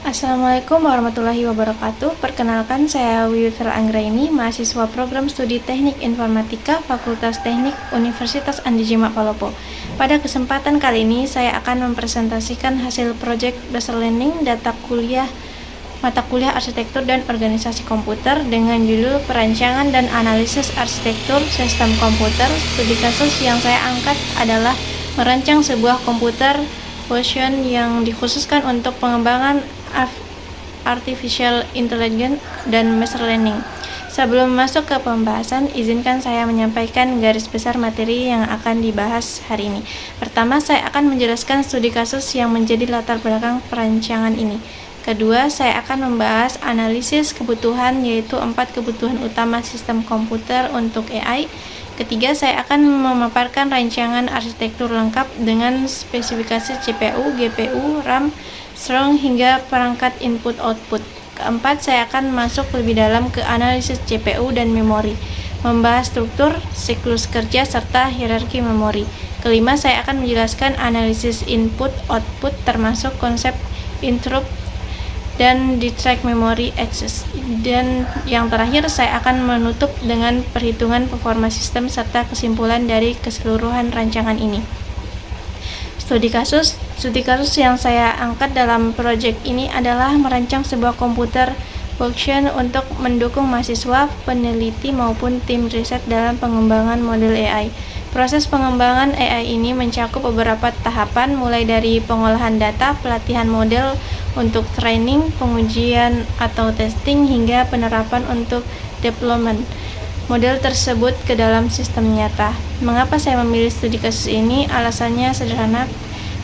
Assalamualaikum warahmatullahi wabarakatuh. Perkenalkan, saya Wiwifel Anggraini, mahasiswa program studi Teknik Informatika Fakultas Teknik Universitas Andi Jima Palopo. Pada kesempatan kali ini, saya akan mempresentasikan hasil proyek Dasar Learning mata kuliah Arsitektur dan Organisasi Komputer dengan judul Perancangan dan Analisis Arsitektur Sistem Komputer. Studi kasus yang saya angkat adalah merancang sebuah komputer version yang dikhususkan untuk pengembangan Artificial Intelligence dan Machine Learning. Sebelum masuk ke pembahasan, izinkan saya menyampaikan garis besar materi yang akan dibahas hari ini. Pertama, saya akan menjelaskan studi kasus yang menjadi latar belakang perancangan ini. Kedua, saya akan membahas analisis kebutuhan, yaitu 4 kebutuhan utama sistem komputer untuk AI. Ketiga, saya akan memaparkan rancangan arsitektur lengkap dengan spesifikasi CPU, GPU, RAM, strong hingga perangkat input-output. Keempat, saya akan masuk lebih dalam ke analisis CPU dan memori, membahas struktur, siklus kerja, serta hierarki memori. Kelima, saya akan menjelaskan analisis input-output termasuk konsep interrupt dan distract memory access. Dan yang terakhir, saya akan menutup dengan perhitungan performa sistem serta kesimpulan dari keseluruhan rancangan ini. Studi kasus yang saya angkat dalam proyek ini adalah merancang sebuah komputer version untuk mendukung mahasiswa, peneliti, maupun tim riset dalam pengembangan model AI. Proses pengembangan AI ini mencakup beberapa tahapan, mulai dari pengolahan data, pelatihan model untuk training, pengujian atau testing, hingga penerapan untuk deployment model tersebut ke dalam sistem nyata. Mengapa saya memilih studi kasus ini? Alasannya sederhana,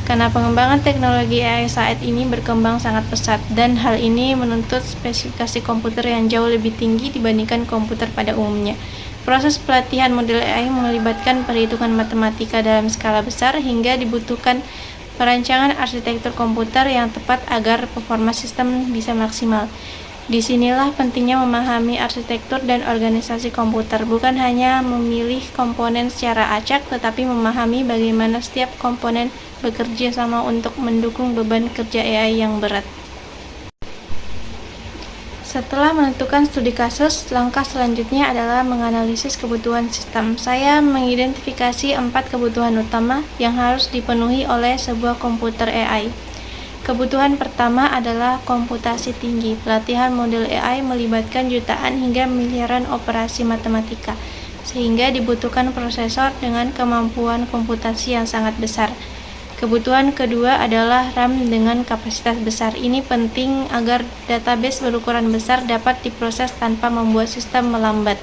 karena pengembangan teknologi AI saat ini berkembang sangat pesat, dan hal ini menuntut spesifikasi komputer yang jauh lebih tinggi dibandingkan komputer pada umumnya. Proses pelatihan model AI melibatkan perhitungan matematika dalam skala besar, hingga dibutuhkan perancangan arsitektur komputer yang tepat agar performa sistem bisa maksimal. Disinilah pentingnya memahami arsitektur dan organisasi komputer, bukan hanya memilih komponen secara acak, tetapi memahami bagaimana setiap komponen bekerja sama untuk mendukung beban kerja AI yang berat. Setelah menentukan studi kasus, langkah selanjutnya adalah menganalisis kebutuhan sistem. Saya mengidentifikasi 4 kebutuhan utama yang harus dipenuhi oleh sebuah komputer AI. Kebutuhan pertama adalah komputasi tinggi. Pelatihan model AI melibatkan jutaan hingga miliaran operasi matematika, sehingga dibutuhkan prosesor dengan kemampuan komputasi yang sangat besar. Kebutuhan kedua adalah RAM dengan kapasitas besar. Ini penting agar database berukuran besar dapat diproses tanpa membuat sistem melambat,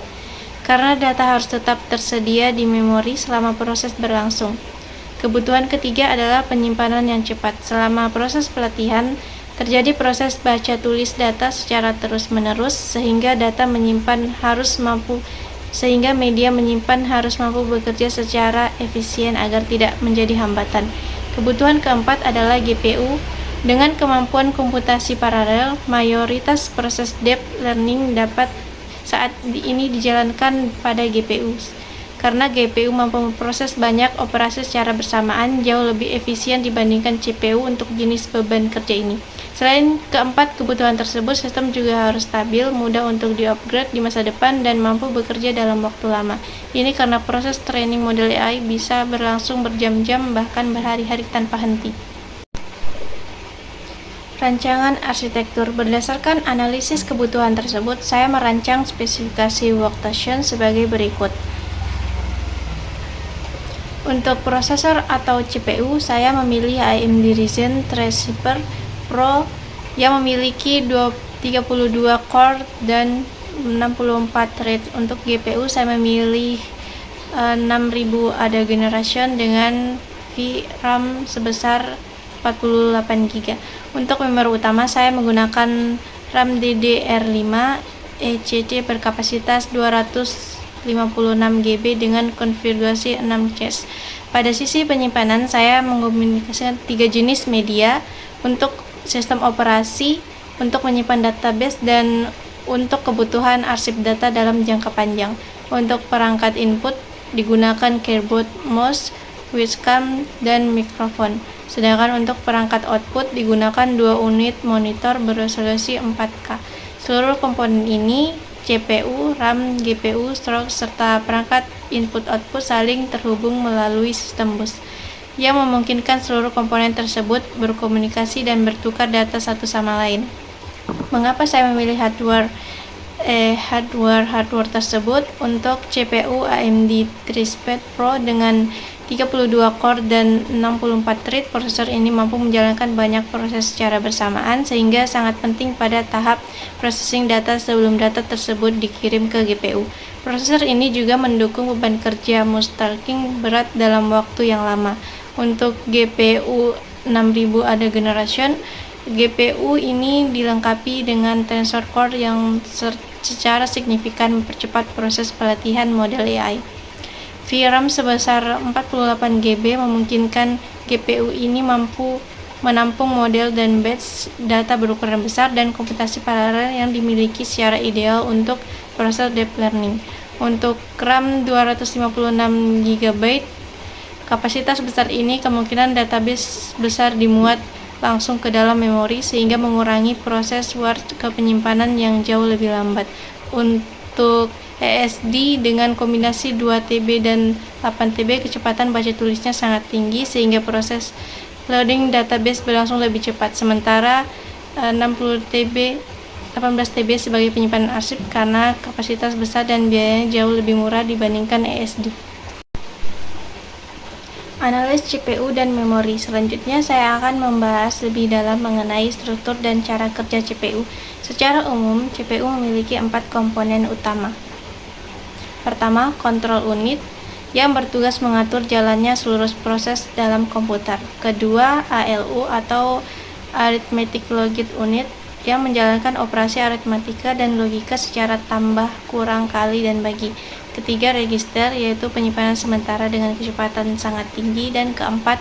karena data harus tetap tersedia di memori selama proses berlangsung. Kebutuhan ketiga adalah penyimpanan yang cepat. Selama proses pelatihan, terjadi proses baca tulis data secara terus-menerus, sehingga media menyimpan harus mampu bekerja secara efisien agar tidak menjadi hambatan. Kebutuhan keempat adalah GPU. Dengan kemampuan komputasi paralel, mayoritas proses deep learning dapat saat ini dijalankan pada GPU. Karena GPU mampu memproses banyak operasi secara bersamaan, jauh lebih efisien dibandingkan CPU untuk jenis beban kerja ini. Selain keempat kebutuhan tersebut, sistem juga harus stabil, mudah untuk di-upgrade di masa depan, dan mampu bekerja dalam waktu lama. Ini karena proses training model AI bisa berlangsung berjam-jam, bahkan berhari-hari tanpa henti. Rancangan arsitektur. Berdasarkan analisis kebutuhan tersebut, saya merancang spesifikasi workstation sebagai berikut. Untuk prosesor atau CPU, saya memilih AMD Ryzen Transceiver Pro yang memiliki 32 core dan 64 thread. Untuk GPU, saya memilih 6000 ADA generation dengan VRAM sebesar 48 GB. Untuk memori utama, saya menggunakan RAM DDR5 ECC berkapasitas 256 GB dengan konfigurasi 6 cache. Pada sisi penyimpanan, saya mengombinasikan 3 jenis media: untuk sistem operasi, untuk menyimpan database, dan untuk kebutuhan arsip data dalam jangka panjang. Untuk perangkat input digunakan keyboard, mouse, webcam, dan mikrofon. Sedangkan untuk perangkat output digunakan 2 unit monitor beresolusi 4K. Seluruh komponen ini, CPU, RAM, GPU, stroke, serta perangkat input-output saling terhubung melalui sistem bus, yang memungkinkan seluruh komponen tersebut berkomunikasi dan bertukar data satu sama lain. Mengapa saya memilih hardware tersebut? Untuk CPU AMD ThinkPad Pro dengan 32 core dan 64 thread, prosesor ini mampu menjalankan banyak proses secara bersamaan sehingga sangat penting pada tahap processing data sebelum data tersebut dikirim ke GPU. Prosesor ini juga mendukung beban kerja multitasking berat dalam waktu yang lama. Untuk GPU 6000 ADA generation, GPU ini dilengkapi dengan tensor core yang secara signifikan mempercepat proses pelatihan model AI. VRAM sebesar 48 GB memungkinkan GPU ini mampu menampung model dan batch data berukuran besar dan komputasi paralel yang dimiliki secara ideal untuk proses deep learning. Untuk RAM 256 GB, kapasitas besar ini kemungkinan database besar dimuat langsung ke dalam memori sehingga mengurangi proses word ke penyimpanan yang jauh lebih lambat. Untuk SSD dengan kombinasi 2 TB dan 8 TB, kecepatan baca tulisnya sangat tinggi sehingga proses loading database berlangsung lebih cepat. Sementara 18 TB sebagai penyimpanan arsip karena kapasitas besar dan biayanya jauh lebih murah dibandingkan SSD. Analis CPU dan memori. Selanjutnya saya akan membahas lebih dalam mengenai struktur dan cara kerja CPU. Secara umum, CPU memiliki 4 komponen utama. Pertama, control unit yang bertugas mengatur jalannya seluruh proses dalam komputer. Kedua, ALU atau Arithmetic Logic Unit yang menjalankan operasi aritmatika dan logika secara tambah, kurang, kali, dan bagi. Ketiga, register, yaitu penyimpanan sementara dengan kecepatan sangat tinggi. Dan keempat,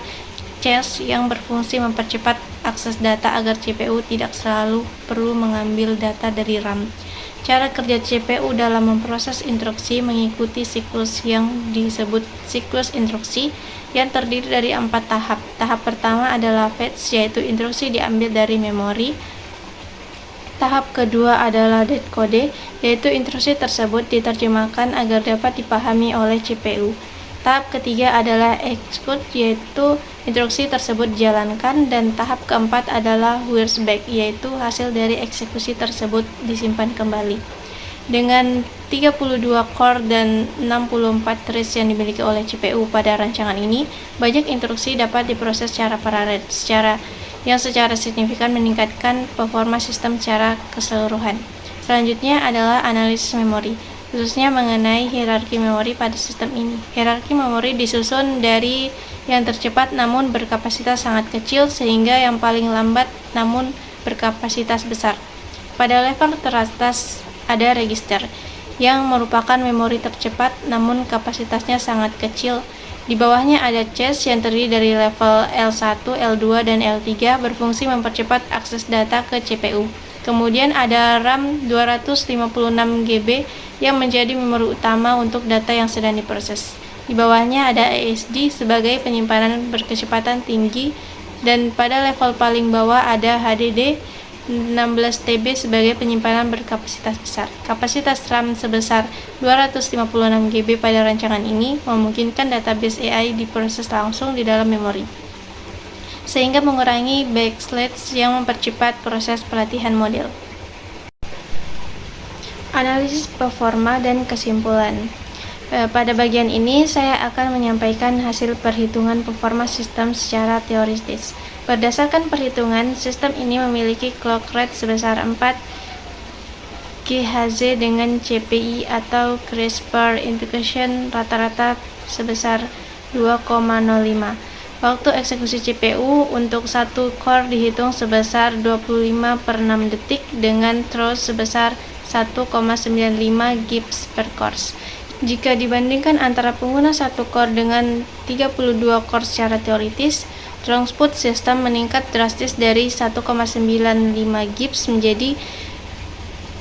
cache yang berfungsi mempercepat akses data agar CPU tidak selalu perlu mengambil data dari RAM. Cara kerja CPU dalam memproses instruksi mengikuti siklus yang disebut siklus instruksi yang terdiri dari 4 tahap. Tahap pertama adalah fetch, yaitu instruksi diambil dari memori. Tahap kedua adalah decode, yaitu instruksi tersebut diterjemahkan agar dapat dipahami oleh CPU. Tahap ketiga adalah execute, yaitu instruksi tersebut dijalankan, dan tahap keempat adalah where's back, yaitu hasil dari eksekusi tersebut disimpan kembali. Dengan 32 core dan 64 threads yang dimiliki oleh CPU pada rancangan ini, banyak instruksi dapat diproses secara paralel, yang secara signifikan meningkatkan performa sistem secara keseluruhan. Selanjutnya adalah analisis memori, khususnya mengenai hierarki memori pada sistem ini. Hierarki memori disusun dari yang tercepat namun berkapasitas sangat kecil sehingga yang paling lambat namun berkapasitas besar. Pada level teratas ada register, yang merupakan memori tercepat namun kapasitasnya sangat kecil. Di bawahnya ada cache yang terdiri dari level L1, L2, dan L3 berfungsi mempercepat akses data ke CPU. Kemudian ada RAM 256 GB yang menjadi memori utama untuk data yang sedang diproses. Di bawahnya ada SSD sebagai penyimpanan berkecepatan tinggi, dan pada level paling bawah ada HDD 16 TB sebagai penyimpanan berkapasitas besar. Kapasitas RAM sebesar 256 GB pada rancangan ini memungkinkan database AI diproses langsung di dalam memori, sehingga mengurangi backslash yang mempercepat proses pelatihan model. Analisis performa dan kesimpulan. Pada bagian ini saya akan menyampaikan hasil perhitungan performa sistem secara teoritis. Berdasarkan perhitungan, sistem ini memiliki clock rate sebesar 4 GHz dengan CPI atau CRISPR integration rata-rata sebesar 2,05. Waktu eksekusi CPU untuk satu core dihitung sebesar 25/6 detik dengan throughput sebesar 1,95 GHz per core. Jika dibandingkan antara pengguna satu core dengan 32 core secara teoritis, throughput sistem meningkat drastis dari 1,95 GHz menjadi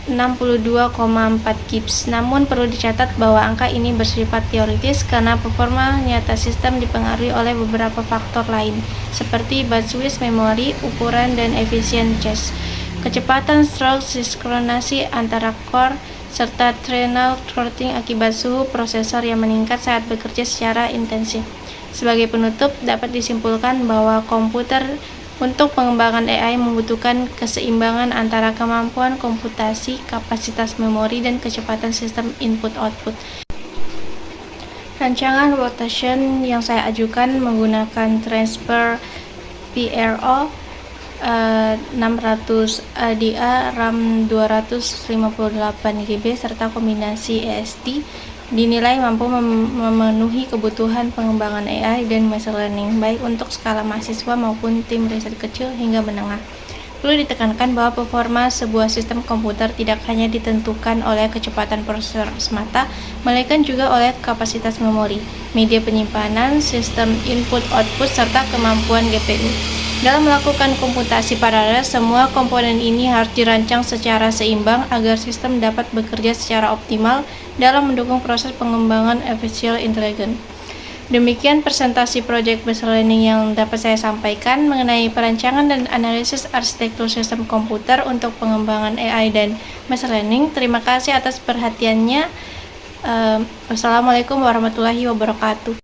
62,4 GIPS. Namun perlu dicatat bahwa angka ini bersifat teoritis karena performa nyata sistem dipengaruhi oleh beberapa faktor lain, seperti bandwidth memori, ukuran dan efisien cache, kecepatan stroke sinkronasi antara core, serta thermal throttling akibat suhu prosesor yang meningkat saat bekerja secara intensif. Sebagai penutup, dapat disimpulkan bahwa komputer untuk pengembangan AI membutuhkan keseimbangan antara kemampuan komputasi, kapasitas memori, dan kecepatan sistem input-output. Rancangan workstation yang saya ajukan menggunakan transfer PRO 600 ADA RAM 258 GB serta kombinasi ESD dinilai mampu memenuhi kebutuhan pengembangan AI dan machine learning, baik untuk skala mahasiswa maupun tim riset kecil hingga menengah. Perlu ditekankan bahwa performa sebuah sistem komputer tidak hanya ditentukan oleh kecepatan prosesor semata, melainkan juga oleh kapasitas memori, media penyimpanan, sistem input-output, serta kemampuan GPU. Dalam melakukan komputasi paralel, semua komponen ini harus dirancang secara seimbang agar sistem dapat bekerja secara optimal dalam mendukung proses pengembangan artificial intelligence. Demikian presentasi proyek machine learning yang dapat saya sampaikan mengenai perancangan dan analisis arsitektur sistem komputer untuk pengembangan AI dan machine learning. Terima kasih atas perhatiannya. Wassalamualaikum warahmatullahi wabarakatuh.